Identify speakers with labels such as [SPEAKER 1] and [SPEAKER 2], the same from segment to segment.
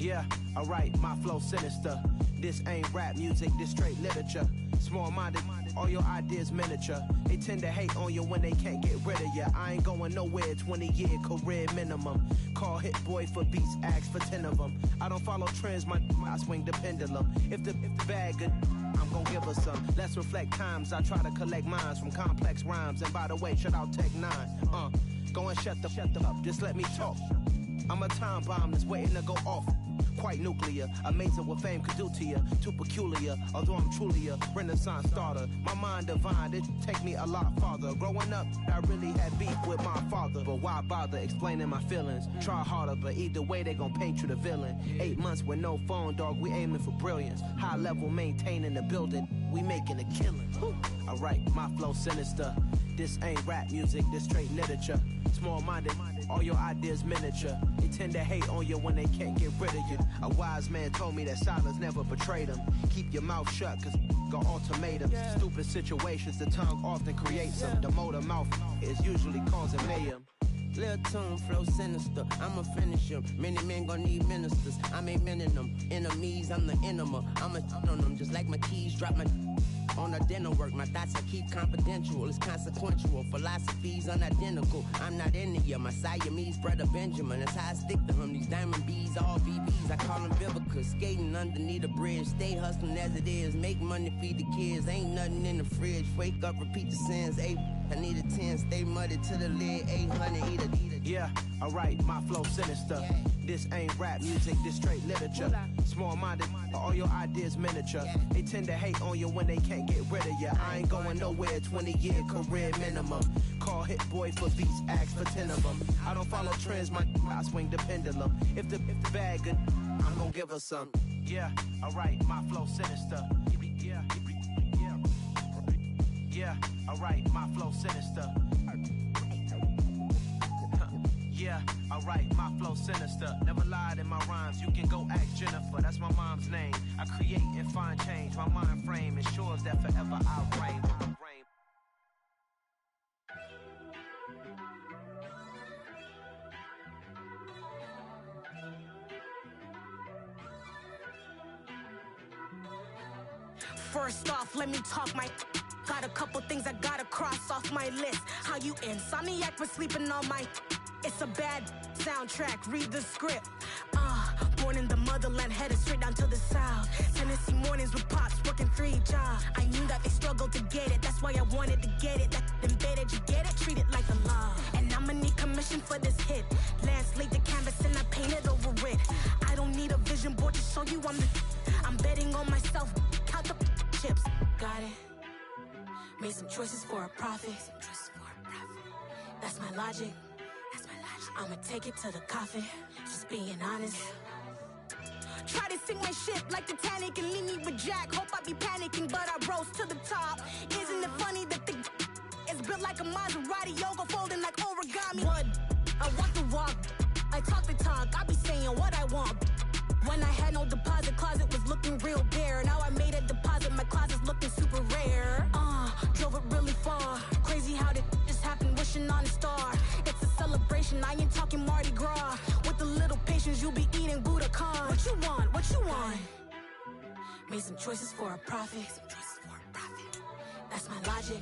[SPEAKER 1] Yeah, alright, my flow sinister. This ain't rap music, this straight literature. Small-minded, all your ideas miniature. They tend to hate on you when they can't get rid of you. I ain't going nowhere, 20-year career minimum. Call Hit Boy for beats, ask for 10 of them. I don't follow trends, I swing the pendulum. If the bag good, I'm gon' give her some. Let's reflect times, I try to collect minds from complex rhymes. And by the way, shout out Tech 9. Go and shut the up, just let me talk. I'm a time bomb that's waiting to go off. Quite nuclear, amazing what fame could do to you. Too peculiar, although I'm truly a renaissance starter. My mind divine, it take me a lot farther. Growing up, I really had beef with my father. But why bother explaining my feelings? Try harder, but either way they gon' paint you the villain. 8 months with no phone, dog, we aiming for brilliance. High level maintaining the building, we making a killing. Alright, my flow sinister. This ain't rap music, this straight literature. Small-minded, all your ideas miniature. They tend to hate on you when they can't get rid of you. A wise man told me that silence never betrayed him. Keep your mouth shut, cause got ultimatums. Stupid situations, the tongue often creates them. The motor mouth is usually causing mayhem.
[SPEAKER 2] Lil' tune, flow sinister, I'ma finish him. Many men gon' need ministers, I'm aiming them. Enemies, I'm the enema, I'ma on them. Just like my keys, drop my on a dinner work. My thoughts I keep confidential, it's consequential. Philosophies unidentical, I'm not into ya. My Siamese brother Benjamin, that's how I stick to him. These diamond bees, all BBs, I call them Vivica. Skating underneath a bridge, stay hustling as it is. Make money, feed the kids, ain't nothing in the fridge. Wake up, repeat the sins, I need a 10, stay muddy to the lid, 800, eat a.
[SPEAKER 1] Yeah, alright, my flow sinister. This ain't rap music, this straight literature. Small-minded, all your ideas miniature. They tend to hate on you when they can't get rid of you. I ain't going nowhere, 20-year career minimum. Call Hit Boy for beats, ask for 10 of them. I don't follow trends, I swing the pendulum. If the bag good, I'm gon' give her some. Yeah, alright, my flow sinister. Yeah, alright, my flow sinister. Yeah, alright, my flow sinister. Never lied in my rhymes, you can go ask Jennifer. That's my mom's name. I create and find change. My mind frame ensures that forever I'll reign.
[SPEAKER 3] First off, let me talk my. Got a couple things I gotta cross off my list. How you insomniac for sleeping on my. It's a bad soundtrack, read the script. Born in the motherland, headed straight down to the south. Tennessee mornings with pops, working 3 jobs. I knew that they struggled to get it, that's why I wanted to get it. That embedded, you get it, treat it like a law. And I'ma need commission for this hit. Lance laid the canvas and I painted over it. I don't need a vision board to show you I'm betting on myself, count the chips. Got it. Made some choices for a profit. That's my logic. I'ma take it to the coffin, just being honest. Try to sing my shit like Titanic and leave me with Jack. Hope I be panicking, but I rose to the top. Isn't it funny that the is built like a Maserati, yoga folding like origami? What? I walk the walk, I talk the talk, I be saying what I want. When I had no deposit, closet was looking real bare. Now I made a deposit, my closet's looking super rare. Drove it really far. Crazy how did just happen, wishing on a star. It's a celebration, I ain't talking Mardi Gras. With a little patience, you'll be eating Budokan. What you want? What you want? Made some choices for a profit. That's my logic.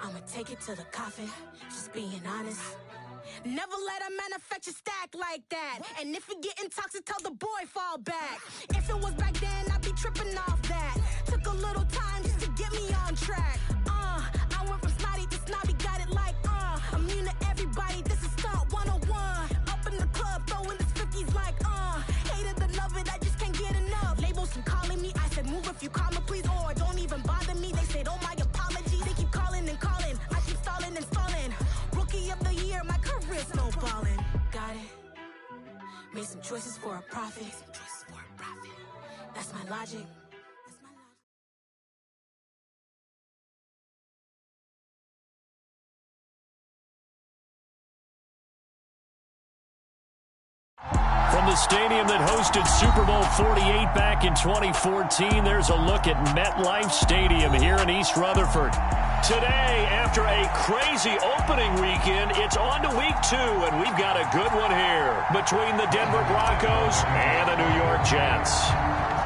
[SPEAKER 3] I'ma take it to the coffin, just being honest. Never let a manufacture stack like that. And if it getting toxic, tell the boy fall back. If it was back then, I'd be tripping off that. Took a little time just to get me on track. I went from snotty to snobby, got it like immune to everybody, this is stunt 101. Up in the club, throwing the 50s like hate it or love it, I just can't get enough. Labels keep calling me, I said move if you call me please, or don't even bother me. They said oh my apologies, they keep calling and calling, I keep stalling and stalling. Rookie of the year, my career snowballing. Got it. Made some choices for a profit. That's my logic.
[SPEAKER 4] From the stadium that hosted Super Bowl 48 back in 2014, there's a look at MetLife Stadium here in East Rutherford. Today, after a crazy opening weekend, it's on to week 2, and we've got a good one here between the Denver Broncos and the New York Jets.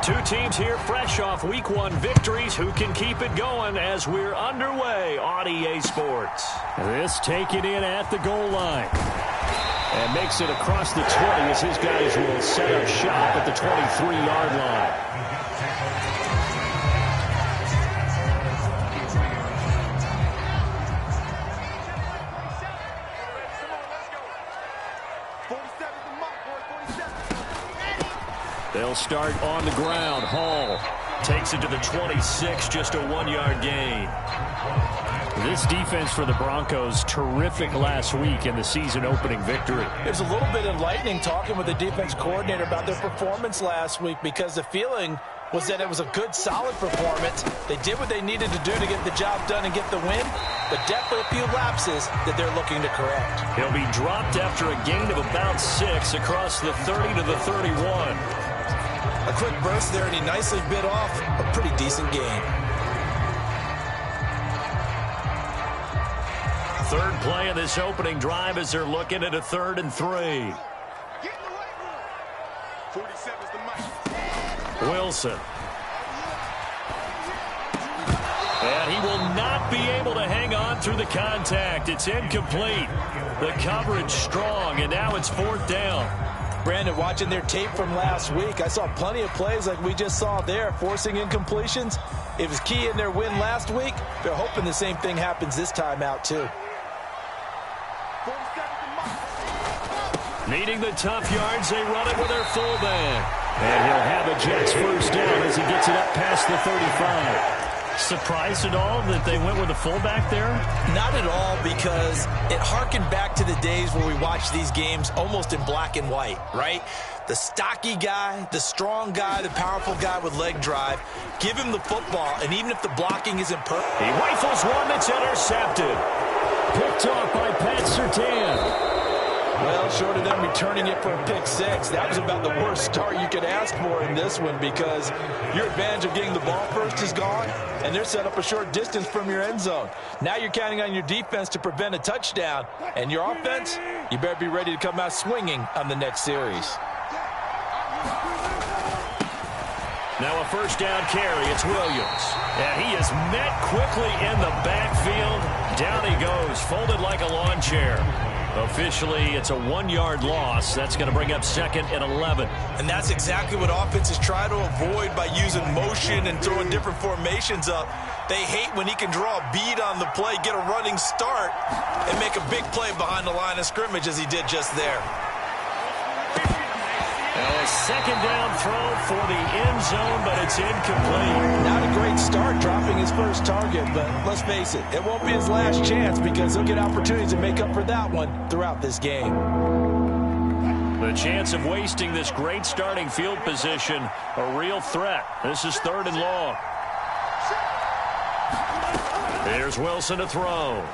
[SPEAKER 4] Two teams here fresh off week 1 victories. Who can keep it going as we're underway on EA Sports?
[SPEAKER 5] This taken in at the goal line. And makes it across the 20 as his guys will set up shop at the 23-yard line. They'll start on the ground. Hall
[SPEAKER 4] takes it to the 26, just a 1-yard gain.
[SPEAKER 5] This defense for the Broncos, terrific last week in the season-opening victory.
[SPEAKER 6] It was a little bit enlightening talking with the defense coordinator about their performance last week because the feeling was that it was a good, solid performance. They did what they needed to do to get the job done and get the win, but definitely a few lapses that they're looking to correct.
[SPEAKER 4] He'll be dropped after a gain of about 6 across the 30 to the 31.
[SPEAKER 6] A quick burst there, and he nicely bit off a pretty decent gain.
[SPEAKER 4] Third play of this opening drive as they're looking at a 3rd and 3. Wilson. And he will not be able to hang on through the contact. It's incomplete. The coverage strong, and now it's 4th down.
[SPEAKER 6] Brandon, watching their tape from last week, I saw plenty of plays like we just saw there, forcing incompletions. It was key in their win last week. They're hoping the same thing happens this time out, too.
[SPEAKER 4] Needing the tough yards, they run it with their fullback. And he'll have a Jets first down as he gets it up past the 35. Surprised at all that they went with a fullback there?
[SPEAKER 6] Not at all, because it harkened back to the days where we watched these games almost in black and white, right? The stocky guy, the strong guy, the powerful guy with leg drive. Give him the football, and even if the blocking isn't perfect.
[SPEAKER 4] He rifles one that's intercepted.
[SPEAKER 5] Picked off by Pat Surtain.
[SPEAKER 6] Well, short of them returning it for a pick 6, that was about the worst start you could ask for in this one because your advantage of getting the ball first is gone, and they're set up a short distance from your end zone. Now you're counting on your defense to prevent a touchdown, and your offense, you better be ready to come out swinging on the next series.
[SPEAKER 4] Now a first down carry. It's Williams. And he is met quickly in the backfield. Down he goes, folded like a lawn chair. Officially, it's a 1-yard loss. That's going to bring up 2nd and 11.
[SPEAKER 6] And that's exactly what offenses try to avoid by using motion and throwing different formations up. They hate when he can draw a bead on the play, get a running start, and make a big play behind the line of scrimmage as he did just there.
[SPEAKER 4] A 2nd down throw for the end zone, but it's incomplete.
[SPEAKER 6] Not a great start dropping his first target, but let's face it, it won't be his last chance because he'll get opportunities to make up for that one throughout this game.
[SPEAKER 4] The chance of wasting this great starting field position, a real threat. This is 3rd and long. Here's Wilson to throw.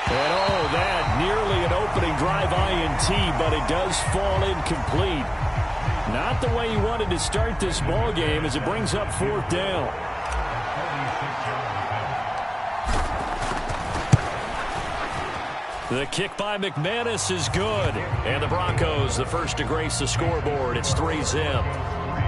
[SPEAKER 5] And oh, that nearly an opening drive INT, but it does fall incomplete. Not the way he wanted to start this ball game as it brings up 4th down.
[SPEAKER 4] The kick by McManus is good. And the Broncos, the first to grace the scoreboard. It's 3-zip.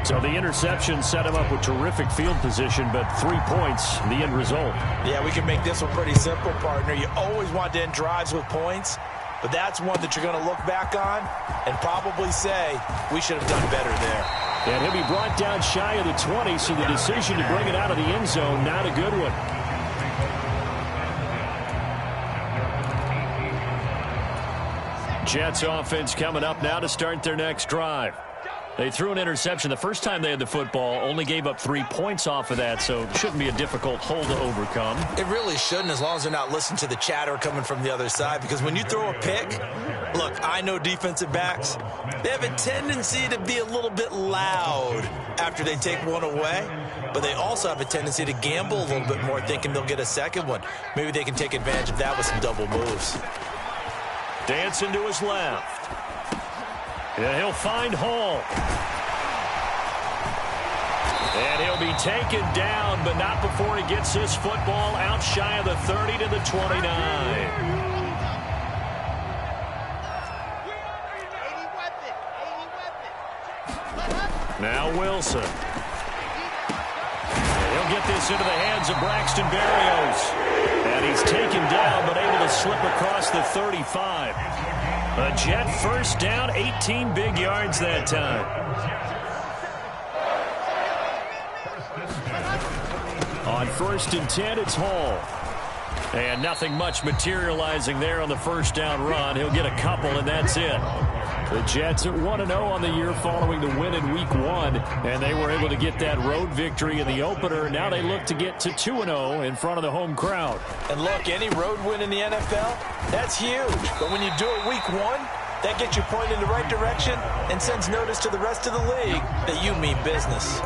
[SPEAKER 5] So the interception set him up with terrific field position, but 3 points, the end result.
[SPEAKER 6] Yeah, we can make this one pretty simple, partner. You always want to end drives with points, but that's one that you're going to look back on and probably say, we should have done better there.
[SPEAKER 5] And he'll be brought down shy of the 20, so the decision to bring it out of the end zone, not a good one.
[SPEAKER 4] Jets offense coming up now to start their next drive. They threw an interception the first time they had the football, only gave up 3 points off of that, so it shouldn't be a difficult hole to overcome.
[SPEAKER 6] It really shouldn't, as long as they're not listening to the chatter coming from the other side, because when you throw a pick, look, I know defensive backs, they have a tendency to be a little bit loud after they take one away, but they also have a tendency to gamble a little bit more, thinking they'll get a second one. Maybe they can take advantage of that with some double moves.
[SPEAKER 4] Dancing to his left. Yeah, he'll find Hall. And he'll be taken down, but not before he gets this football out shy of the 30 to the 29. Now Wilson. He'll get this into the hands of Braxton Berrios. And he's taken down, but able to slip across the 35. A Jet first down, 18 big yards that time. On 1st and 10, it's Hall. And nothing much materializing there on the first down run. He'll get a couple, and that's it. The Jets at 1-0 on the year following the win in Week 1, and they were able to get that road victory in the opener. Now they look to get to 2-0 in front of the home crowd.
[SPEAKER 6] And look, any road win in the NFL, that's huge. But when you do it Week 1, that gets you pointed in the right direction and sends notice to the rest of the league that you mean business.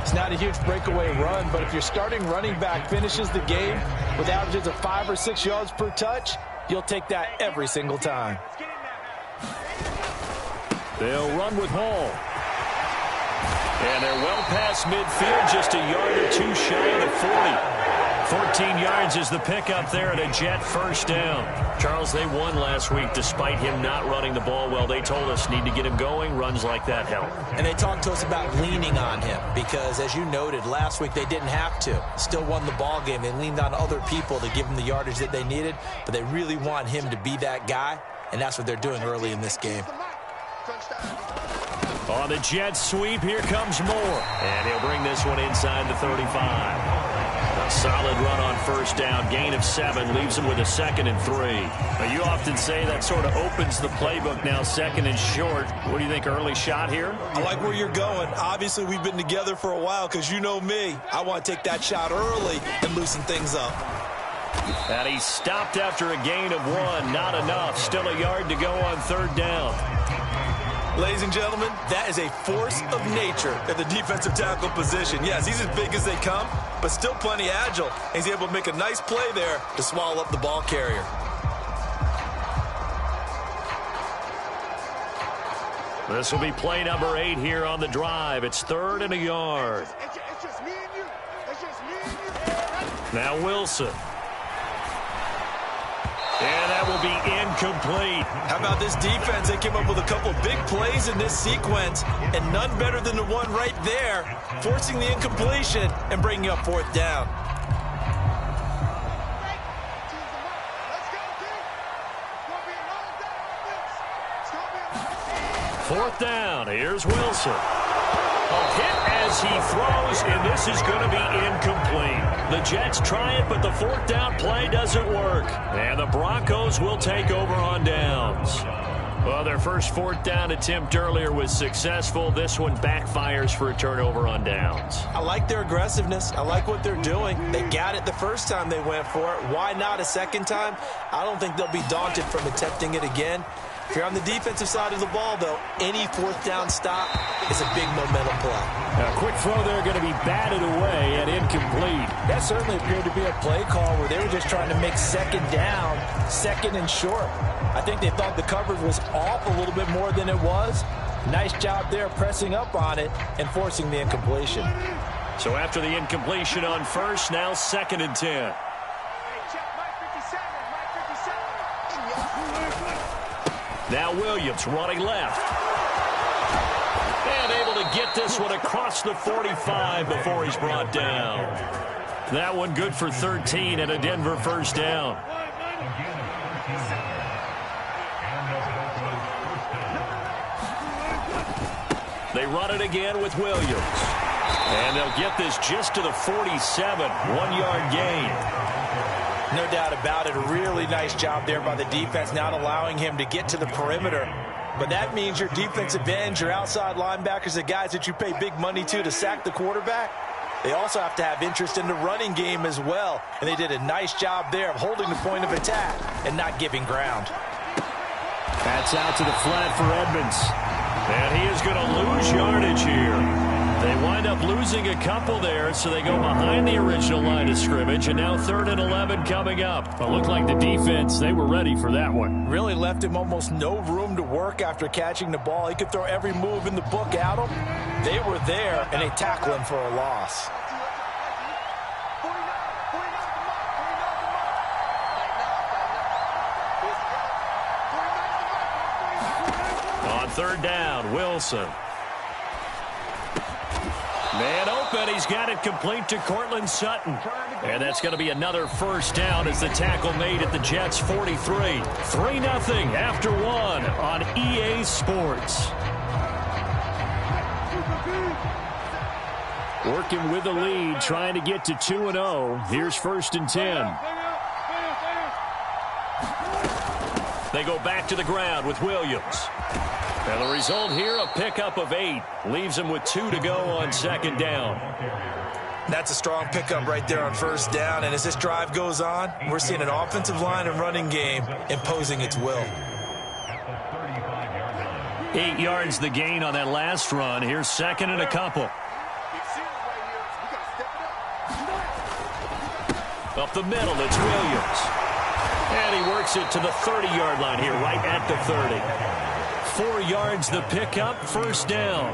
[SPEAKER 6] It's not a huge breakaway run, but if your starting running back finishes the game with averages of 5 or 6 yards per touch, you'll take that every single time.
[SPEAKER 4] They'll run with Hall. And they're well past midfield, just a yard or two shy of the 40. 14 yards is the pickup there at a Jet first down. Charles, they won last week despite him not running the ball well. They told us need to get him going. Runs like that help.
[SPEAKER 6] And they talked to us about leaning on him because, as you noted, last week they didn't have to. Still won the ball game. They leaned on other people to give them the yardage that they needed, but they really want him to be that guy, and that's what they're doing early in this game.
[SPEAKER 4] On the Jets sweep, here comes Moore. And he'll bring this one inside the 35. A solid run on first down. Gain of 7 leaves him with a 2nd and 3. Now, you often say that sort of opens the playbook now, 2nd and short. What do you think, early shot here?
[SPEAKER 6] I like where you're going. Obviously, we've been together for a while because you know me. I want to take that shot early and loosen things up.
[SPEAKER 4] And he stopped after a gain of 1. Not enough. Still a yard to go on 3rd down.
[SPEAKER 6] Ladies and gentlemen, that is a force of nature at the defensive tackle position. Yes, he's as big as they come, but still plenty agile. He's able to make a nice play there to swallow up the ball carrier.
[SPEAKER 4] This will be play number 8 here on the drive. It's 3rd and a yard. Now Wilson. And that will be incomplete.
[SPEAKER 6] How about this defense? They came up with a couple big plays in this sequence, and none better than the one right there, forcing the incompletion and bringing up 4th down.
[SPEAKER 4] Fourth down. Here's Wilson. A hit as he throws, and this is going to be incomplete. The Jets try it, but the 4th down play doesn't work. And the Broncos will take over on downs. Well, their first 4th down attempt earlier was successful. This one backfires for a turnover on downs.
[SPEAKER 6] I like their aggressiveness. I like what they're doing. They got it the first time they went for it. Why not a second time? I don't think they'll be daunted from attempting it again. If you're on the defensive side of the ball, though, any 4th down stop is a big momentum play.
[SPEAKER 5] A quick throw there going to be batted away and incomplete.
[SPEAKER 6] That certainly appeared to be a play call where they were just trying to make 2nd down, 2nd and short. I think they thought the coverage was off a little bit more than it was. Nice job there pressing up on it and forcing the incompletion.
[SPEAKER 4] So after the incompletion on first, now 2nd and 10. Now Williams running left. And able to get this one across the 45 before he's brought down. That one good for 13 and a Denver first down. They run it again with Williams. And they'll get this just to the 47. 1-yard gain.
[SPEAKER 6] No doubt about it. A really nice job there by the defense, not allowing him to get to the perimeter. But that means your defensive ends, your outside linebackers, the guys that you pay big money to sack the quarterback, they also have to have interest in the running game as well. And they did a nice job there of holding the point of attack and not giving ground.
[SPEAKER 5] That's out to the flat for Edmonds.
[SPEAKER 4] And he is going to lose yardage here.
[SPEAKER 5] They wind up losing a couple there, so they go behind the original line of scrimmage, and now 3rd and 11 coming up. It looked like the defense, they were ready for that one.
[SPEAKER 6] Really left him almost no room to work after catching the ball. He could throw every move in the book at him. They were there, and they tackle him for a loss.
[SPEAKER 5] On 3rd down, Wilson. Man open, he's got it complete to Cortland Sutton. And that's going to be another 1st down as the tackle made at the Jets' 43. 3-0 after 1 on EA Sports. Working with the lead, trying to get to 2-0. Here's 1st and 10. They go back to the ground with Williams. And the result here, a pickup of 8. Leaves him with 2 to go on 2nd down.
[SPEAKER 6] That's a strong pickup right there on 1st down. And as this drive goes on, we're seeing an offensive line and running game imposing its will.
[SPEAKER 5] 8 yards the gain on that last run. Here's 2nd and a couple. Up the middle, it's Williams. And he works it to the 30-yard line here, right at the 30. 4 yards the pickup, 1st down.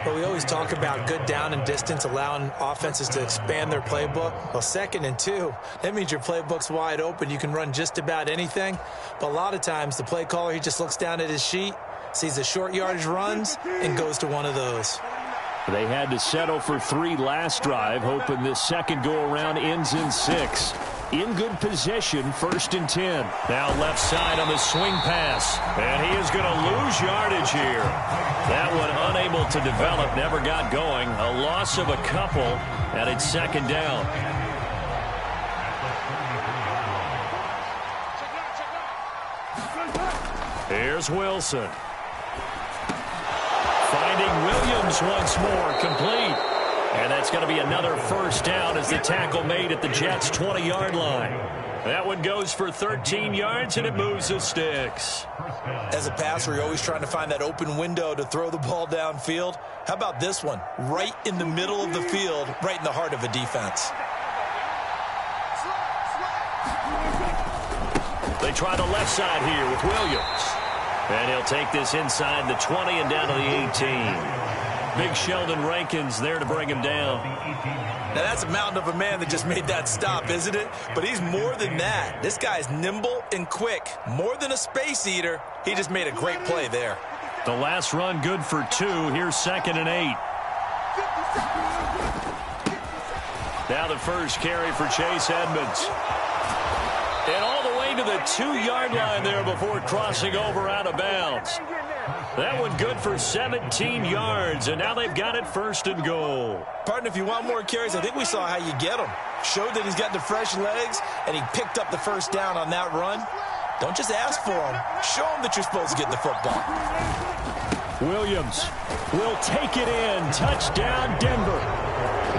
[SPEAKER 6] But we always talk about good down and distance, allowing offenses to expand their playbook. Well, 2nd and 2, that means your playbook's wide open. You can run just about anything. But a lot of times, the play caller, he just looks down at his sheet, sees the short yardage runs, and goes to one of those.
[SPEAKER 5] They had to settle for 3 last drive, hoping this second go-around ends in 6. In good position, 1st and 10. Now left side on the swing pass. And he is going to lose yardage here. That one unable to develop, never got going. A loss of a couple, and it's 2nd down. Here's Wilson. Finding Williams once more, complete. And that's going to be another 1st down as the tackle made at the Jets' 20-yard line. That one goes for 13 yards, and it moves the sticks.
[SPEAKER 6] As a passer, you're always trying to find that open window to throw the ball downfield. How about this one? Right in the middle of the field, right in the heart of a defense.
[SPEAKER 5] They try the left side here with Williams. And he'll take this inside the 20 and down to the 18. Big Sheldon Rankins there to bring him down.
[SPEAKER 6] Now that's a mountain of a man that just made that stop, isn't it? But he's more than that. This guy's nimble and quick. More than a space eater. He just made a great play there.
[SPEAKER 5] The last run good for 2. Here's 2nd and 8. Now the first carry for Chase Edmonds. And all the way to the 2-yard line there before crossing over out of bounds. That one good for 17 yards, and now they've got it 1st and goal.
[SPEAKER 6] Partner, if you want more carries, I think we saw how you get them. Showed that he's got the fresh legs, and he picked up the 1st down on that run. Don't just ask for them. Show them that you're supposed to get the football.
[SPEAKER 5] Williams will take it in. Touchdown, Denver.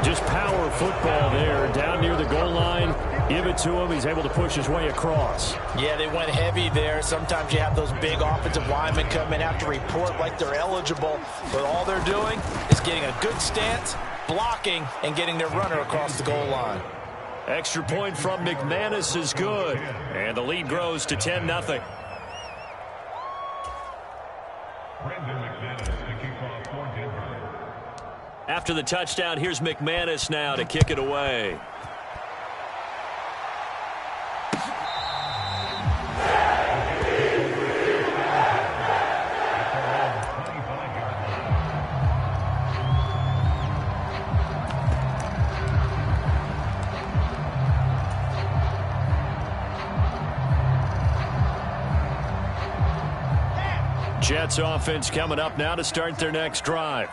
[SPEAKER 5] Just power football there down near the goal line. Give it to him. He's able to push his way across.
[SPEAKER 6] Yeah, they went heavy there. Sometimes you have those big offensive linemen come in, have to report like they're eligible. But all they're doing is getting a good stance, blocking, and getting their runner across the goal line.
[SPEAKER 5] Extra point from McManus is good. And the lead grows to 10-0. After the touchdown, here's McManus now to kick it away. Jets offense coming up now to start their next drive.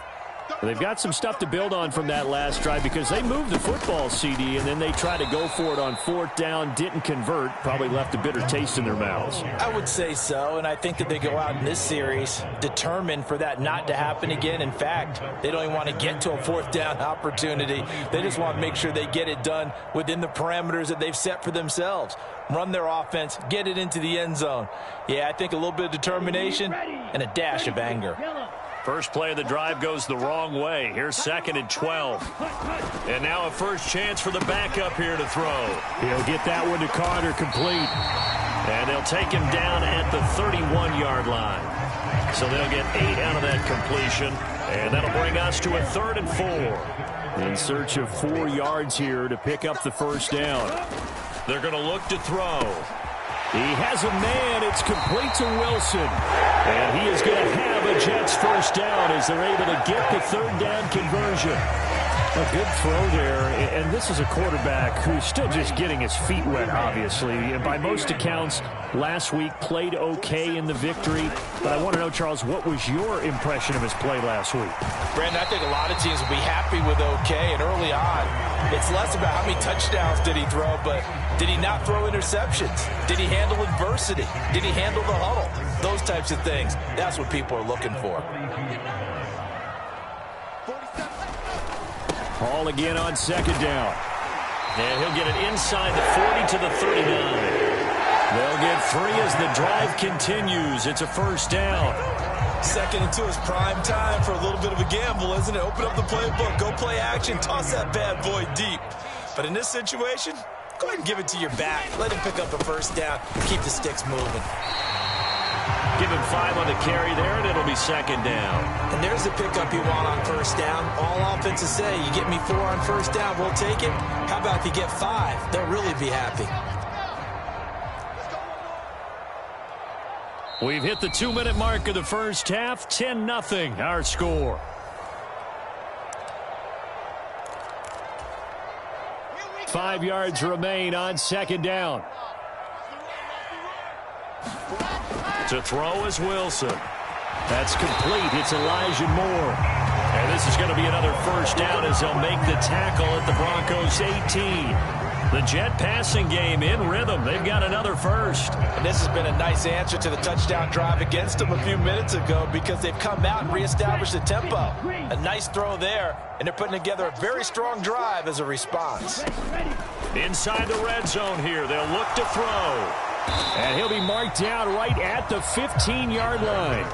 [SPEAKER 5] They've got some stuff to build on from that last drive because they moved the football, CD, and then they tried to go for it on 4th down, didn't convert, probably left a bitter taste in their mouths.
[SPEAKER 6] I would say so, and I think that they go out in this series determined for that not to happen again. In fact, they don't even want to get to a 4th down opportunity. They just want to make sure they get it done within the parameters that they've set for themselves. Run their offense, get it into the end zone. Yeah, I think a little bit of determination and a dash of anger.
[SPEAKER 5] First play of the drive goes the wrong way. Here's 2nd and 12. And now a first chance for the backup here to throw. He'll get that one to Carter, complete. And they'll take him down at the 31-yard line. So they'll get 8 out of that completion. And that'll bring us to a 3rd and 4. In search of 4 yards here to pick up the first down. They're going to look to throw. He has a man. It's complete to Wilson. And he is going to have a Jets first down as they're able to get the 3rd down conversion. A good throw there, and this is a quarterback who's still just getting his feet wet, obviously. And by most accounts, last week played okay in the victory. But I want to know, Charles, what was your impression of his play last week?
[SPEAKER 6] Brandon, I think a lot of teams will be happy with okay, and early on, it's less about how many touchdowns did he throw, but did he not throw interceptions? Did he handle adversity? Did he handle the huddle? Those types of things. That's what people are looking for.
[SPEAKER 5] Hall again on 2nd down. And he'll get it inside the 40 to the 39. They'll get 3 as the drive continues. It's a first down.
[SPEAKER 6] 2nd and 2 is prime time for a little bit of a gamble, isn't it? Open up the playbook, go play action, toss that bad boy deep. But in this situation, go ahead and give it to your back. Let him pick up a first down. Keep the sticks moving.
[SPEAKER 5] Give him 5 on the carry there, and it'll be 2nd down.
[SPEAKER 6] And there's the pickup you want on first down. All offenses say, you get me 4 on first down, we'll take it. How about if you get 5? They'll really be happy.
[SPEAKER 5] We've hit the 2-minute mark of the first half. 10-0, our score. Five yards remain on 2nd down. To throw is Wilson. That's complete. It's Elijah Moore. And this is going to be another first down as they'll make the tackle at the Broncos 18. The Jet passing game in rhythm. They've got another first.
[SPEAKER 6] And this has been a nice answer to the touchdown drive against them a few minutes ago because they've come out and reestablished the tempo. A nice throw there, and they're putting together a very strong drive as a response.
[SPEAKER 5] Inside the red zone here, they'll look to throw. And he'll be marked down right at the 15-yard line.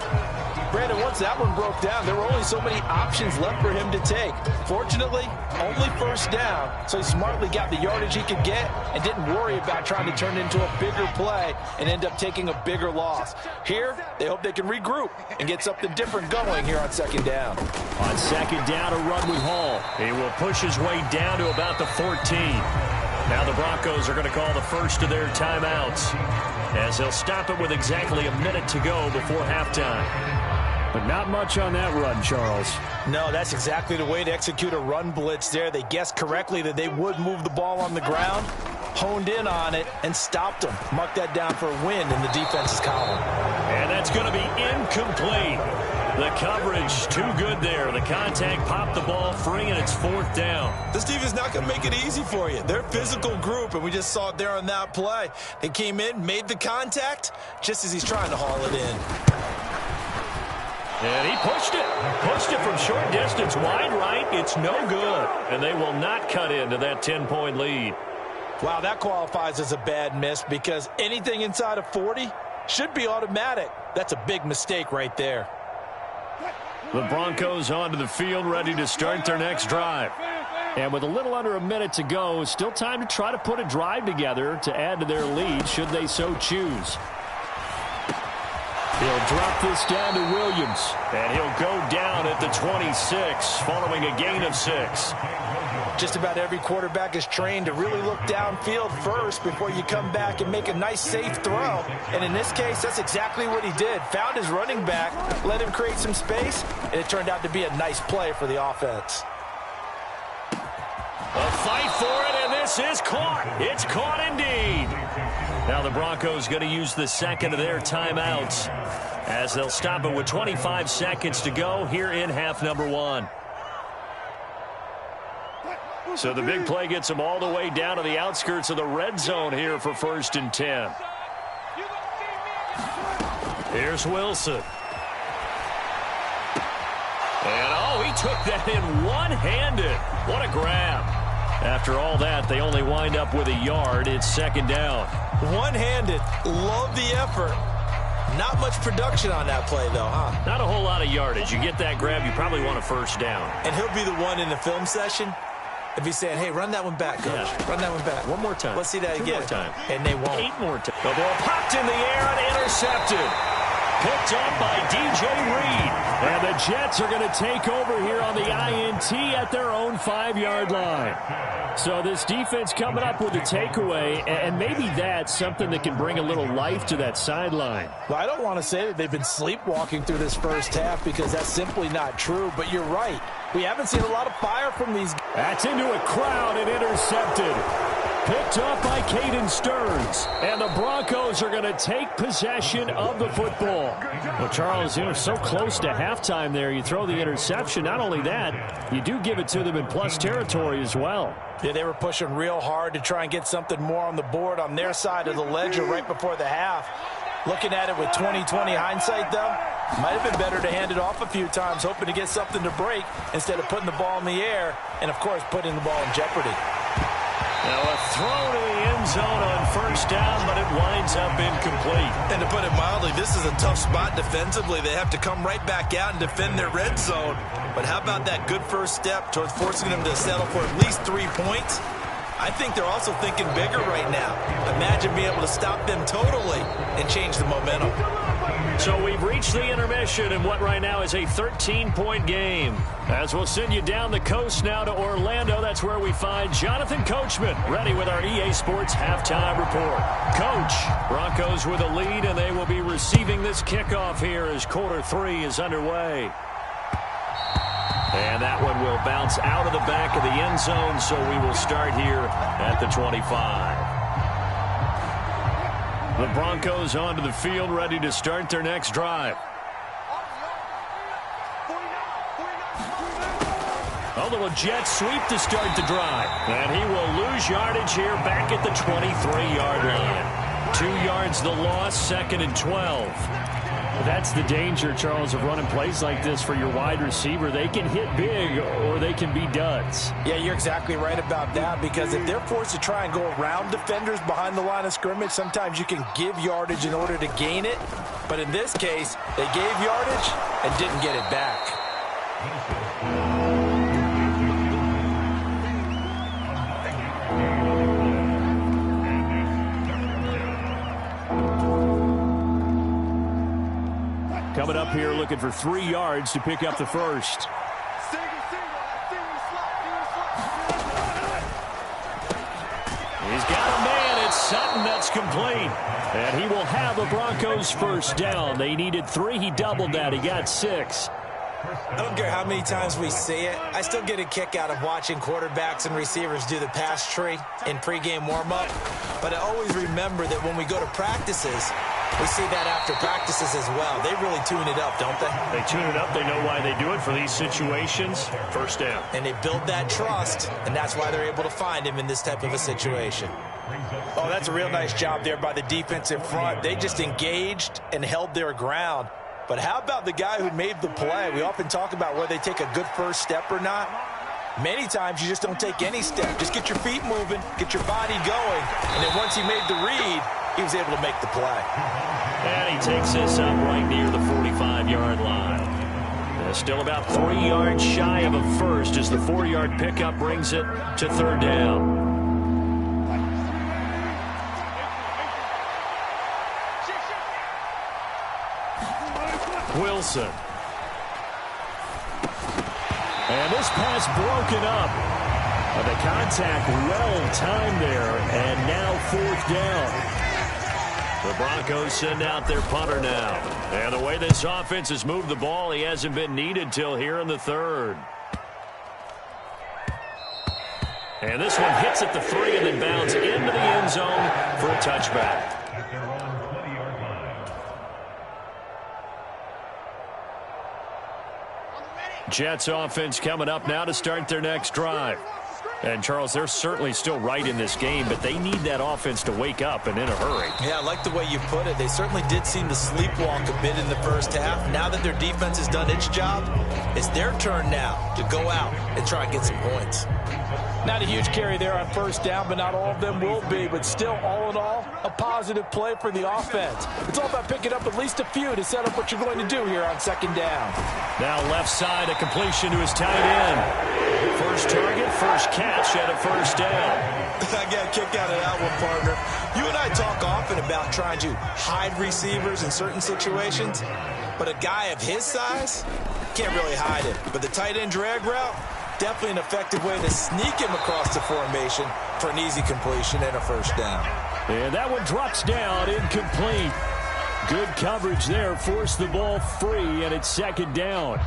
[SPEAKER 6] Brandon, once that one broke down, there were only so many options left for him to take. Fortunately, only first down, so he smartly got the yardage he could get and didn't worry about trying to turn it into a bigger play and end up taking a bigger loss. Here, they hope they can regroup and get something different going here on 2nd down.
[SPEAKER 5] On 2nd down, a run with Hall. He will push his way down to about the 14. Now the Broncos are going to call the first of their timeouts as they'll stop it with exactly a minute to go before halftime. But not much on that run, Charles.
[SPEAKER 6] No, that's exactly the way to execute a run blitz there. They guessed correctly that they would move the ball on the ground, honed in on it, and stopped them. Mark that down for a win in the defense's column.
[SPEAKER 5] And that's going to be incomplete. The coverage too good there. The contact popped the ball free, and it's 4th down.
[SPEAKER 6] This defense is not going to make it easy for you. They're a physical group, and we just saw it there on that play. They came in, made the contact, just as he's trying to haul it in.
[SPEAKER 5] And he pushed it from short distance, wide right. It's no good, and they will not cut into that 10-point lead.
[SPEAKER 6] Wow, that qualifies as a bad miss because anything inside of 40 should be automatic. That's a big mistake right there.
[SPEAKER 5] The Broncos onto the field, ready to start their next drive. And with a little under a minute to go, still time to try to put a drive together to add to their lead should they so choose. He'll drop this down to Williams, and he'll go down at the 26 following a gain of 6.
[SPEAKER 6] Just about every quarterback is trained to really look downfield first before you come back and make a nice, safe throw. And in this case, that's exactly what he did. Found his running back, let him create some space, and it turned out to be a nice play for the offense.
[SPEAKER 5] A fight for it, and this is caught. It's caught indeed. Now the Broncos going to use the second of their timeouts as they'll stop it with 25 seconds to go here in half number 1. So the big play gets them all the way down to the outskirts of the red zone here for 1st and 10. Here's Wilson. And, he took that in one-handed. What a grab. After all that, they only wind up with a yard. It's 2nd down.
[SPEAKER 6] One-handed. Love the effort. Not much production on that play, though, huh?
[SPEAKER 5] Not a whole lot of yardage. You get that grab, you probably want a first down.
[SPEAKER 6] And he'll be the one in the film session if he's saying, hey, run that one back, coach. Yeah. Run that one back.
[SPEAKER 5] One more time.
[SPEAKER 6] Let's see that again.
[SPEAKER 5] 2 more time.
[SPEAKER 6] And they won't.
[SPEAKER 5] 8 more times. The ball popped in the air and intercepted. Picked up by DJ Reed. And the Jets are going to take over here on the INT at their own 5-yard line. So this defense coming up with a takeaway, and maybe that's something that can bring a little life to that sideline.
[SPEAKER 7] Well, I don't want to say that they've been sleepwalking through this first half because that's simply not true, but you're right. We haven't seen a lot of fire from these.
[SPEAKER 5] That's into a crowd and intercepted. Picked up by Caden Stearns. And the Broncos are going to take possession of the football. Well, Charles, you were so close to halftime there. You throw the interception. Not only that, you do give it to them in plus territory as well.
[SPEAKER 7] Yeah, they were pushing real hard to try and get something more on the board on their side of the ledger right before the half. Looking at it with 20/20 hindsight, though, might have been better to hand it off a few times, hoping to get something to break instead of putting the ball in the air and, of course, putting the ball in jeopardy.
[SPEAKER 5] Now a throw to the end zone on first down, but it winds up incomplete.
[SPEAKER 6] And to put it mildly, this is a tough spot defensively. They have to come right back out and defend their red zone. But how about that good first step towards forcing them to settle for at least 3 points? I think they're also thinking bigger right now. Imagine being able to stop them totally and change the momentum.
[SPEAKER 5] So we've reached the intermission in what right now is a 13-point game. As we'll send you down the coast now to Orlando, that's where we find Jonathan Coachman ready with our EA Sports halftime report. Coach, Broncos with a lead, and they will be receiving this kickoff here as quarter 3 is underway. And that one will bounce out of the back of the end zone, so we will start here at the 25. The Broncos onto the field, ready to start their next drive. A little jet sweep to start the drive. And he will lose yardage here back at the 23-yard line. 2 yards the loss, 2nd and 12. That's the danger, Charles, of running plays like this for your wide receiver. They can hit big or they can be duds.
[SPEAKER 7] Yeah, you're exactly right about that, because if they're forced to try and go around defenders behind the line of scrimmage, sometimes you can give yardage in order to gain it. But in this case, they gave yardage and didn't get it back.
[SPEAKER 5] Coming up here looking for 3 yards to pick up the first. He's got a man. It's Sutton that's complete. And he will have a Broncos first down. They needed 3. He doubled that. He got 6.
[SPEAKER 6] I don't care how many times we see it. I still get a kick out of watching quarterbacks and receivers do the pass tree in pregame warm-up. But I always remember that when we go to practices, we see that after practices as well. They really tune it up, don't they?
[SPEAKER 5] They tune it up. They know why they do it for these situations. First down.
[SPEAKER 6] And they build that trust, and that's why they're able to find him in this type of a situation.
[SPEAKER 7] Oh, that's a real nice job there by the defensive front. They just engaged and held their ground. But how about the guy who made the play? We often talk about whether they take a good first step or not. Many times you just don't take any step. Just get your feet moving, get your body going, and then once he made the read, he was able to make the play.
[SPEAKER 5] And he takes this up right near the 45-yard line. Still about 3 yards shy of a first as the 4-yard pickup brings it to 3rd down. Wilson. And this pass broken up. The contact well timed there, and now 4th down. The Broncos send out their punter now. And the way this offense has moved the ball, he hasn't been needed till here in the 3rd. And this one hits at the 3 and then bounds into the end zone for a touchback. Jets offense coming up now to start their next drive. And, Charles, they're certainly still right in this game, but they need that offense to wake up and in a hurry.
[SPEAKER 6] Yeah, I like the way you put it. They certainly did seem to sleepwalk a bit in the first half. Now that their defense has done its job, it's their turn now to go out and try and get some points.
[SPEAKER 7] Not a huge carry there on first down, but not all of them will be. But still, all in all, a positive play for the offense. It's all about picking up at least a few to set up what you're going to do here on second down.
[SPEAKER 5] Now left side, a completion to his tight end. First target, first catch at a first down.
[SPEAKER 6] I got a kick out of that one, partner. You and I talk often about trying to hide receivers in certain situations, but a guy of his size can't really hide it. But the tight end drag route, definitely an effective way to sneak him across the formation for an easy completion and a first down.
[SPEAKER 5] And that one drops down, incomplete. Good coverage there, forced the ball free, and it's second down.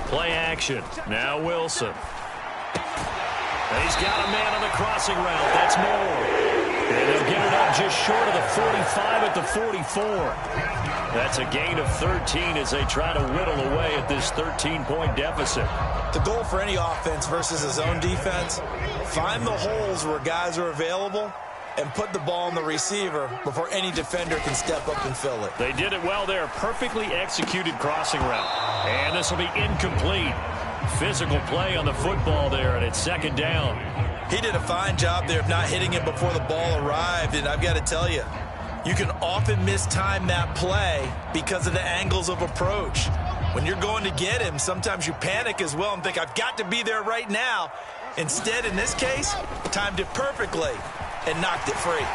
[SPEAKER 5] Play action. Now Wilson. And he's got a man on the crossing route. That's Moore. And they'll get it up just short of the 45 at the 44. That's a gain of 13 as they try to whittle away at this 13-point deficit.
[SPEAKER 6] The goal for any offense versus his own defense, find the holes where guys are available and put the ball on the receiver before any defender can step up and fill it.
[SPEAKER 5] They did it well there. Perfectly executed crossing route. And this will be incomplete. Physical play on the football there, and it's second down.
[SPEAKER 6] He did a fine job there of not hitting it before the ball arrived, and I've got to tell you, you can often mistime that play because of the angles of approach. When you're going to get him, sometimes you panic as well and think, I've got to be there right now. Instead, in this case, timed it perfectly and knocked it free.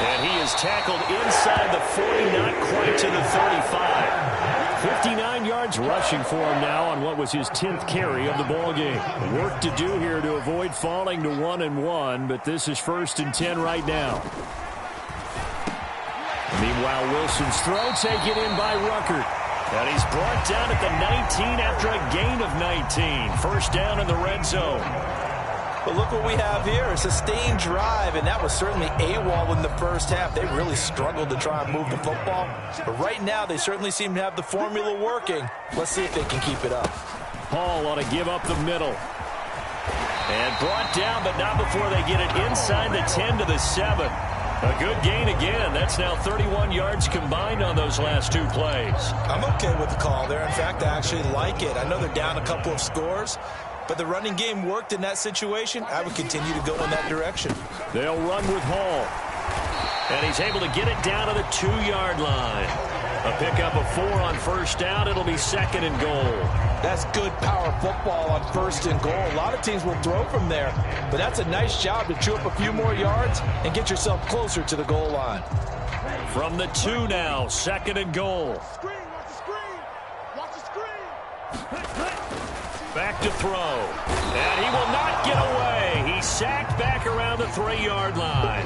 [SPEAKER 5] And he is tackled inside the 40, not quite to the 35. 59 yards rushing for him now on what was his 10th carry of the ballgame. Work to do here to avoid falling to 1-1, but this is 1st and 10 right now. Meanwhile, Wilson's throw taken in by Ruckert. And he's brought down at the 19 after a gain of 19. First down in the red zone.
[SPEAKER 6] But look what we have here, a sustained drive, and that was certainly AWOL in the first half. They really struggled to try and move the football. But right now, they certainly seem to have the formula working. Let's see if they can keep it up.
[SPEAKER 5] Hall ought to give up the middle. And brought down, but not before they get it inside the 10 to the 7. A good gain again. That's now 31 yards combined on those last two plays.
[SPEAKER 6] I'm okay with the call there. In fact, I actually like it. I know they're down a couple of scores, but the running game worked in that situation. I would continue to go in that direction.
[SPEAKER 5] They'll run with Hall. And he's able to get it down to the 2-yard line. A pickup of 4 on first down. It'll be 2nd and goal.
[SPEAKER 7] That's good power football on 1st and goal. A lot of teams will throw from there, but that's a nice job to chew up a few more yards and get yourself closer to the goal line.
[SPEAKER 5] From the 2 now, 2nd and goal. Back to throw. And he will not get away. He's sacked back around the 3-yard line.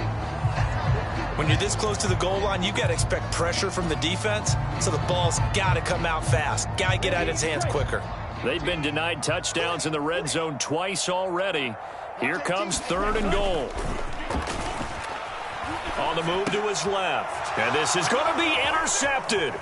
[SPEAKER 6] When you're this close to the goal line, you've got to expect pressure from the defense, so the ball's got to come out fast. Got to get out of his hands quicker.
[SPEAKER 5] They've been denied touchdowns in the red zone twice already. Here comes 3rd and goal. On the move to his left. And this is going to be intercepted.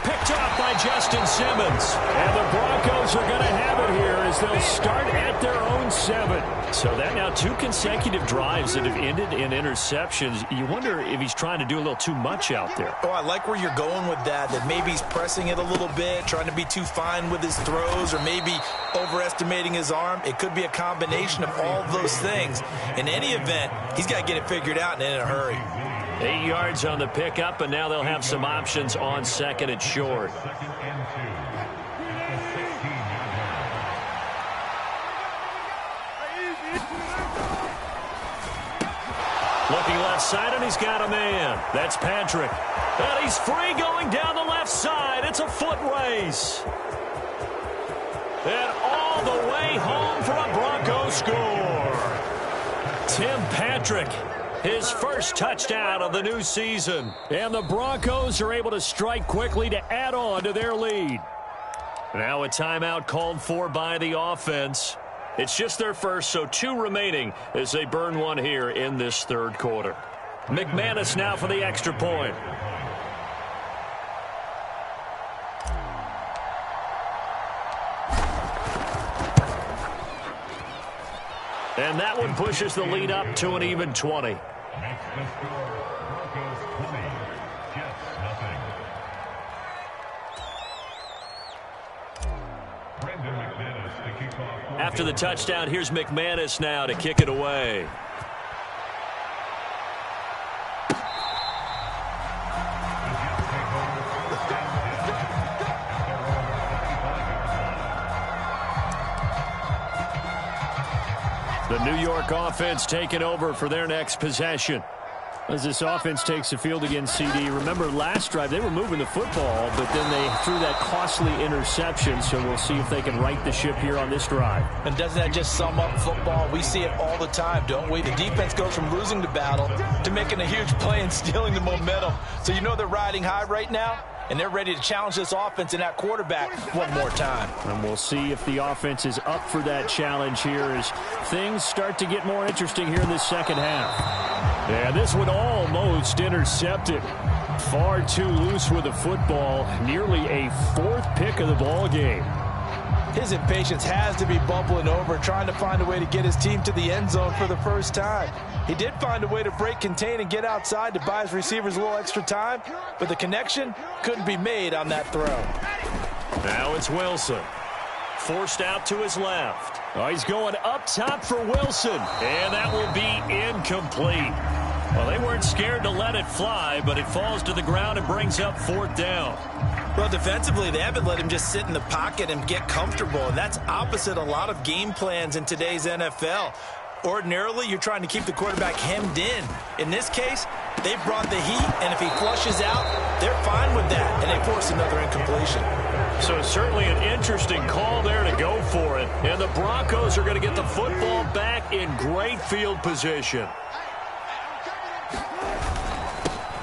[SPEAKER 5] Picked up by Justin Simmons. And the Broncos are going to have it here as they'll start at their own 7. So that now 2 consecutive drives that have ended in interceptions. You wonder if he's trying to do a little too much out there.
[SPEAKER 6] Oh, I like where you're going with that maybe he's pressing it a little bit, trying to be too fine with his throws, or maybe overestimating his arm. It could be a combination of all of those things. In any event, he's got to get it figured out and in a hurry.
[SPEAKER 5] 8 yards on the pickup, and now they'll have some options on 2nd and short. Looking left side, and he's got a man. That's Patrick. And he's free going down the left side. It's a foot race. And all the way home for a Broncos score. Tim Patrick, his first touchdown of the new season. And the Broncos are able to strike quickly to add on to their lead. Now a timeout called for by the offense. It's just their first, so 2 remaining as they burn one here in this 3rd quarter. McManus now for the extra point.
[SPEAKER 4] And that one pushes the lead up to an even 20.
[SPEAKER 8] Makes the score Broncos 20, Jets nothing. Brendan McManus to kick off.
[SPEAKER 4] After the touchdown, here's McManus now to kick it away. The New York offense taking over for their next possession. As this offense takes the field against CD, remember last drive they were moving the football, but then they threw that costly interception, so we'll see if they can right the ship here on this drive.
[SPEAKER 7] And doesn't that just sum up football? We see it all the time, don't we? The defense goes from losing the battle to making a huge play and stealing the momentum. So you know they're riding high right now, and they're ready to challenge this offense and that quarterback one more time.
[SPEAKER 4] And we'll see if the offense is up for that challenge here as things start to get more interesting here in this second half. Yeah, this one almost intercepted. Far too loose with the football. Nearly a fourth pick of the ball game.
[SPEAKER 7] His impatience has to be bubbling over, trying to find a way to get his team to the end zone for the first time. He did find a way to break contain and get outside to buy his receivers a little extra time, but the connection couldn't be made on that throw.
[SPEAKER 4] Now it's Wilson. Forced out to his left. Oh, he's going up top for Wilson. And that will be incomplete. Well, they weren't scared to let it fly, but it falls to the ground and brings up fourth down.
[SPEAKER 6] Well, defensively, they haven't let him just sit in the pocket and get comfortable, and that's opposite a lot of game plans in today's NFL. Ordinarily, you're trying to keep the quarterback hemmed in. In this case, they brought the heat, and if he flushes out, they're fine with that, and they force another incompletion.
[SPEAKER 4] So certainly an interesting call there to go for it. And the Broncos are going to get the football back in great field position.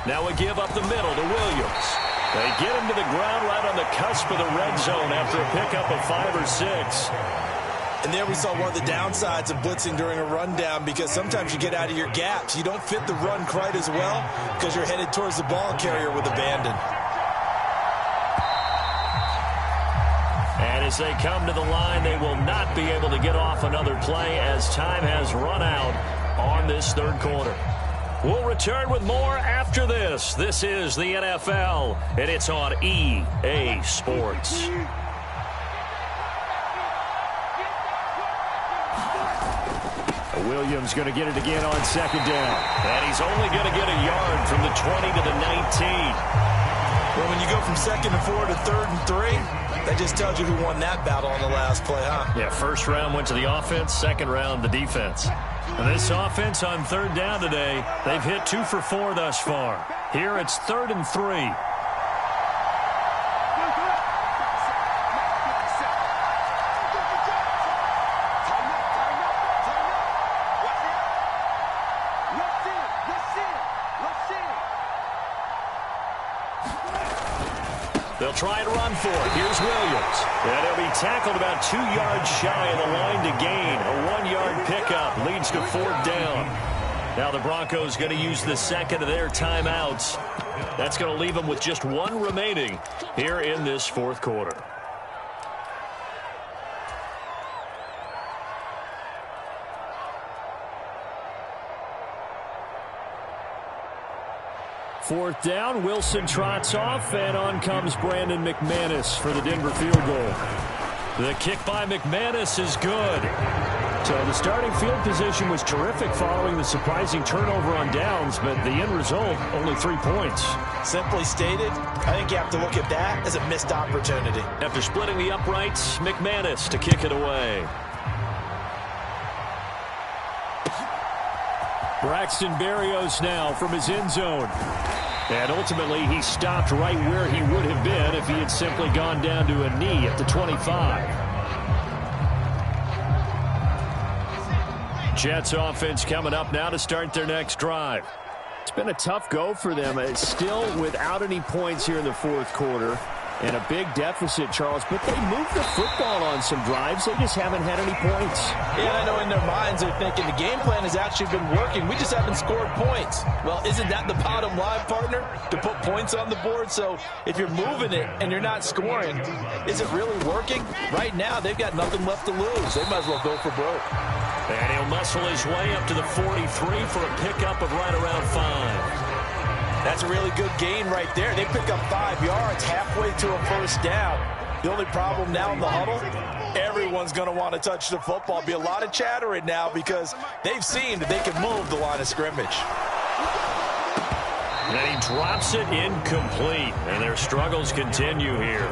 [SPEAKER 4] Now a give up the middle to Williams. They get him to the ground right on the cusp of the red zone after a pickup of 5 or 6.
[SPEAKER 6] And there we saw one of the downsides of blitzing during a rundown, because sometimes you get out of your gaps. You don't fit the run quite as well because you're headed towards the ball carrier with abandon.
[SPEAKER 4] And as they come to the line, they will not be able to get off another play as time has run out on this third quarter. We'll return with more after this. This is the NFL, and it's on EA Sports. Williams going to get it again on second down. And he's only going to get a yard from the 20 to the 19.
[SPEAKER 6] Well, when you go from 2nd and 4 to 3rd and 3, that just tells you who won that battle on the last play, huh?
[SPEAKER 4] Yeah, first round went to the offense, second round the defense. And this offense on 3rd down today, they've hit 2 for 4 thus far. Here it's 3rd and 3. They'll try and run for it. Here's Williams. And he'll be tackled about 2 yards shy of the line to gain. A 1-yard pickup leads to 4th down. Now the Broncos going to use the second of their timeouts. That's going to leave them with just 1 remaining here in this fourth quarter. Fourth down, Wilson trots off, and on comes Brandon McManus for the Denver field goal. The kick by McManus is good. So the starting field position was terrific following the surprising turnover on downs, but the end result, only 3 points.
[SPEAKER 7] Simply stated, I think you have to look at that as a missed opportunity.
[SPEAKER 4] After splitting the uprights, McManus to kick it away. Braxton Berrios now from his end zone. And ultimately, he stopped right where he would have been if he had simply gone down to a knee at the 25. Jets offense coming up now to start their next drive. It's been a tough go for them. It's still without any points here in the fourth quarter.
[SPEAKER 5] And a big deficit, Charles, but they moved the football on some drives. They just haven't had any points.
[SPEAKER 7] Yeah, I know in their minds they're thinking the game plan has actually been working. We just haven't scored points. Well, isn't that the bottom line, partner? To put points on the board? So if you're moving it and you're not scoring, is it really working? Right now, they've got nothing left to lose. They might as well go for broke.
[SPEAKER 4] And he'll muscle his way up to the 43 for a pickup of right around 5.
[SPEAKER 7] That's a really good gain right there. They pick up 5 yards halfway to a first down. The only problem now in the huddle, everyone's going to want to touch the football. Be a lot of chatter right now because they've seen that they can move the line of scrimmage.
[SPEAKER 4] And he drops it incomplete, and their struggles continue here.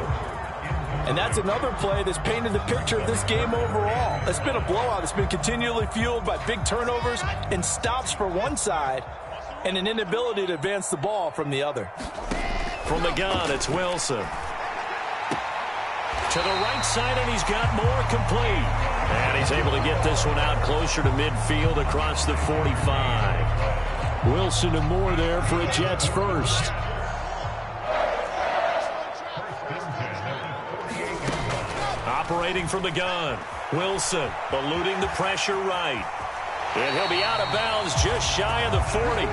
[SPEAKER 7] And that's another play that's painted the picture of this game overall. It's been a blowout. It's been continually fueled by big turnovers and stops for one side, and an inability to advance the ball from the other.
[SPEAKER 4] From the gun, it's Wilson. To the right side, and he's got more complete. And he's able to get this one out closer to midfield across the 45. Wilson and Moore there for a Jets first. Operating from the gun, Wilson eluding the pressure right. And he'll be out of bounds just shy of the 40.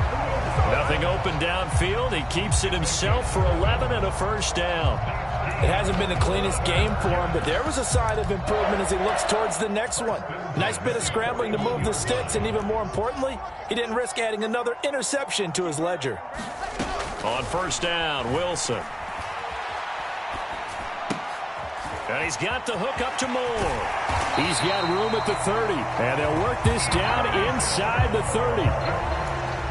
[SPEAKER 4] Nothing open downfield. He keeps it himself for 11 and a first down.
[SPEAKER 7] It hasn't been the cleanest game for him, but there was a sign of improvement as he looks towards the next one. Nice bit of scrambling to move the sticks, and even more importantly, he didn't risk adding another interception to his ledger.
[SPEAKER 4] On first down, Wilson. And he's got the hook up to Moore.
[SPEAKER 5] He's got room at the 30. And they'll work this down inside the 30.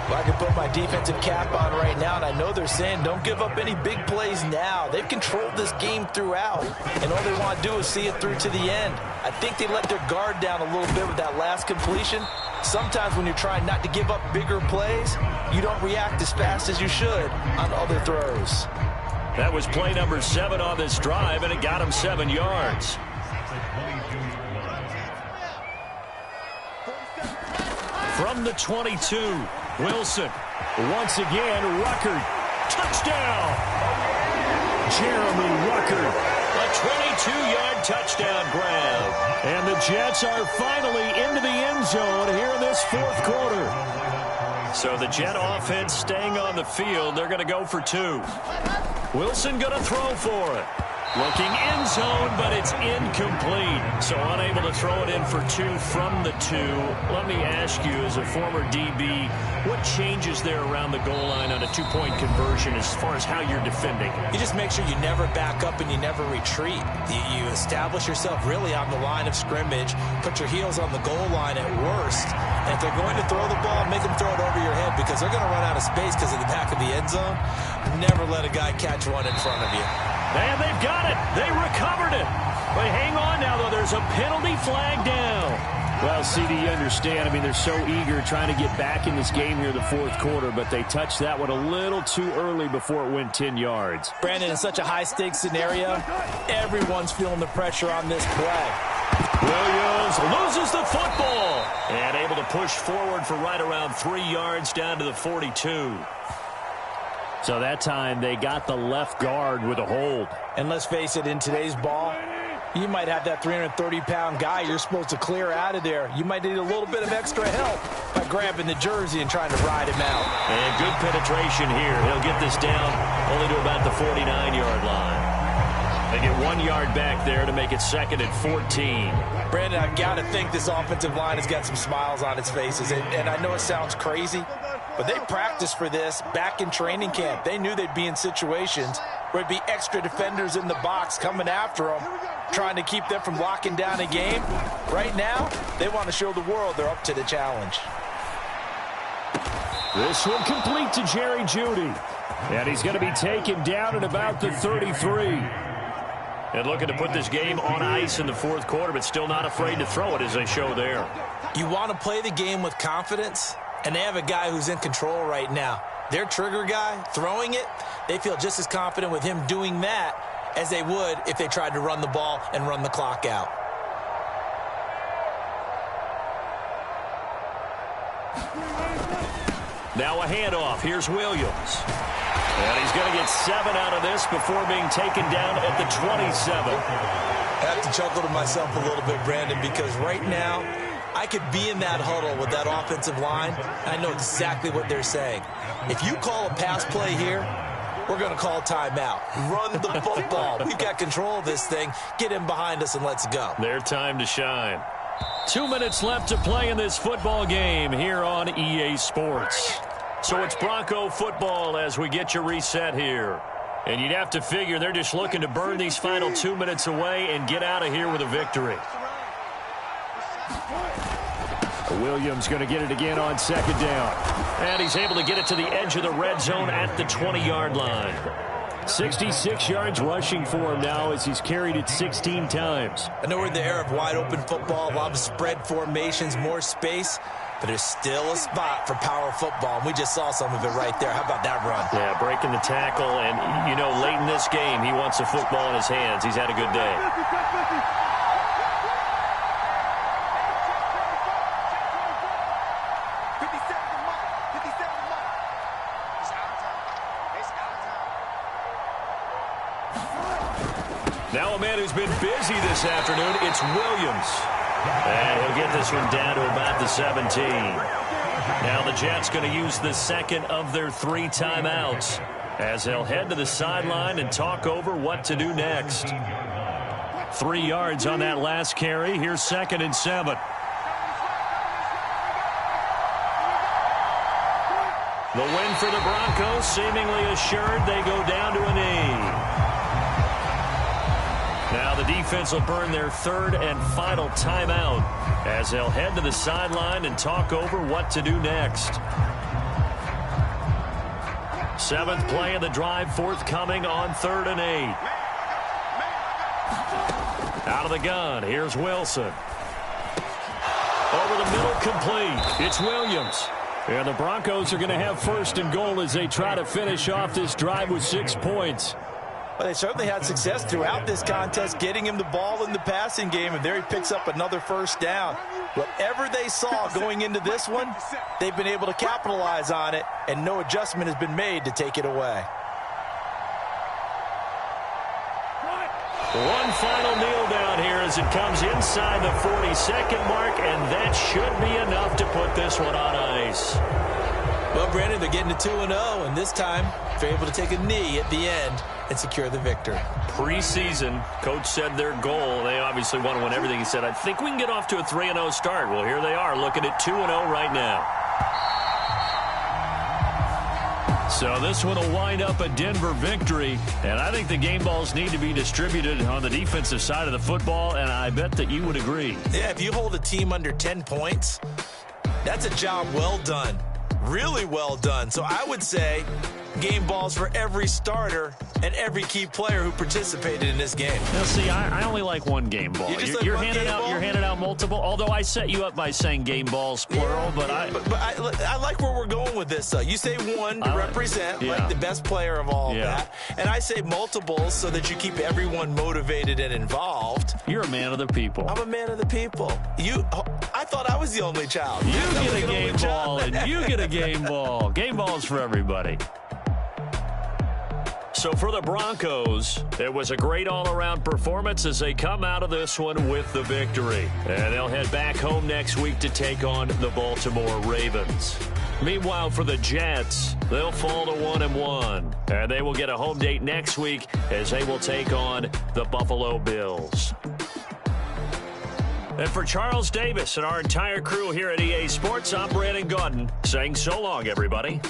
[SPEAKER 7] Well, I can put my defensive cap on right now, and I know they're saying don't give up any big plays now. They've controlled this game throughout, and all they want to do is see it through to the end. I think they let their guard down a little bit with that last completion. Sometimes when you're trying not to give up bigger plays, you don't react as fast as you should on other throws.
[SPEAKER 4] That was play number 7 on this drive, and it got him 7 yards. From the 22, Wilson. Once again, Ruckert. Touchdown! Jeremy Ruckert. A 22-yard touchdown grab. And the Jets are finally into the end zone here in this fourth quarter. So the Jet offense staying on the field. They're going to go for 2. Wilson going to throw for it. Looking end zone, but it's incomplete. So unable to throw it in for 2 from the 2. Let me ask you, as a former DB, what changes there around the goal line on a 2-point conversion as far as how you're defending?
[SPEAKER 7] You just make sure you never back up and you never retreat. You establish yourself really on the line of scrimmage, put your heels on the goal line at worst. And if they're going to throw the ball, make them throw it over your head because they're going to run out of space because of the back of the end zone. Never let a guy catch one in front of you.
[SPEAKER 4] And they've got it. They recovered it. But hang on now, though. There's a penalty flag down.
[SPEAKER 5] Well, CD, you understand. I mean, they're so eager trying to get back in this game here in the fourth quarter, but they touched that one a little too early before it went 10 yards.
[SPEAKER 7] Brandon, in such a high-stakes scenario, everyone's feeling the pressure on this play.
[SPEAKER 4] Williams loses the football and able to push forward for right around 3 yards down to the 42.
[SPEAKER 5] So that time they got the left guard with a hold.
[SPEAKER 7] And let's face it, in today's ball, you might have that 330-pound guy you're supposed to clear out of there. You might need a little bit of extra help by grabbing the jersey and trying to ride him out.
[SPEAKER 4] And good penetration here. He'll get this down only to about the 49-yard line. They get 1 yard back there to make it 2nd and 14.
[SPEAKER 7] Brandon, I've got to think this offensive line has got some smiles on its faces. And I know it sounds crazy, but they practiced for this back in training camp. They knew they'd be in situations where it'd be extra defenders in the box coming after them, trying to keep them from locking down a game. Right now, they want to show the world they're up to the challenge.
[SPEAKER 5] This one complete to Jerry Jeudy. And he's going to be taken down at about the 33.
[SPEAKER 4] And looking to put this game on ice in the fourth quarter, but still not afraid to throw it as they show there.
[SPEAKER 7] You want to play the game with confidence, and they have a guy who's in control right now. Their trigger guy, throwing it, they feel just as confident with him doing that as they would if they tried to run the ball and run the clock out.
[SPEAKER 4] Now a handoff. Here's Williams.
[SPEAKER 5] And he's going to get 7 out of this before being taken down at the 27.
[SPEAKER 6] I have to chuckle to myself a little bit, Brandon, because right now I could be in that huddle with that offensive line. I know exactly what they're saying. If you call a pass play here, we're going to call timeout. Run the football. We've got control of this thing. Get him behind us and let's go.
[SPEAKER 5] Their time to shine. 2 minutes left to play in this football game here on EA Sports. So it's Bronco football as we get you reset here. And you'd have to figure they're just looking to burn these final 2 minutes away and get out of here with a victory. Williams going to get it again on second down. And he's able to get it to the edge of the red zone at the 20-yard line. 66 yards rushing for him now as he's carried it 16 times.
[SPEAKER 6] I know we're in the era of wide-open football, a lot of spread formations, more space, but there's still a spot for power football, and we just saw some of it right there. How about that run?
[SPEAKER 5] Yeah, breaking the tackle, and, you know, late in this game, he wants the football in his hands. He's had a good day. Now a man who's been busy this afternoon, it's Williams. And he'll get this one down to about the 17. Now the Jets going to use the second of their 3 timeouts as they'll head to the sideline and talk over what to do next. 3 yards on that last carry. Here's 2nd and 7. The win for the Broncos seemingly assured. They go down to a knee. Now the defense will burn their 3rd and final timeout as they'll head to the sideline and talk over what to do next. 7th play of the drive forthcoming on 3rd and 8. Out of the gun, here's Wilson. Over the middle, complete. It's Williams. And the Broncos are going to have 1st and goal as they try to finish off this drive with 6 points.
[SPEAKER 6] Well, they certainly had success throughout this contest, getting him the ball in the passing game, and there he picks up another 1st down. Whatever they saw going into this one, they've been able to capitalize on it, and no adjustment has been made to take it away.
[SPEAKER 5] One final kneel down here as it comes inside the 42nd mark, and that should be enough to put this one on ice.
[SPEAKER 6] Well, Brandon, they're getting to 2-0, and this time they're able to take a knee at the end and secure the victory.
[SPEAKER 5] Preseason, coach said their goal, they obviously want to win everything. He said, I think we can get off to a 3-0 start. Well, here they are looking at 2-0 right now. So this one will wind up a Denver victory, and I think the game balls need to be distributed on the defensive side of the football, and I bet that you would agree.
[SPEAKER 6] Yeah, if you hold a team under 10 points, that's a job well done. Really well done. So I would say game balls for every starter and every key player who participated in this game.
[SPEAKER 5] Now, see, I only like one game ball. You're handing out multiple. Although I set you up by saying game balls plural, but
[SPEAKER 6] I like where we're going with this. You say one to represent like the best player of all that, and I say multiples so that you keep everyone motivated and involved.
[SPEAKER 5] You're a man of the people.
[SPEAKER 6] I'm a man of the people. I thought I was the only child.
[SPEAKER 5] You get a game ball, and you get a game ball. Game balls for everybody. So for the Broncos, it was a great all-around performance as they come out of this one with the victory. And they'll head back home next week to take on the Baltimore Ravens. Meanwhile, for the Jets, they'll fall to 1-1. And they will get a home date next week as they will take on the Buffalo Bills. And for Charles Davis and our entire crew here at EA Sports, I'm Brandon Gaudin saying so long, everybody.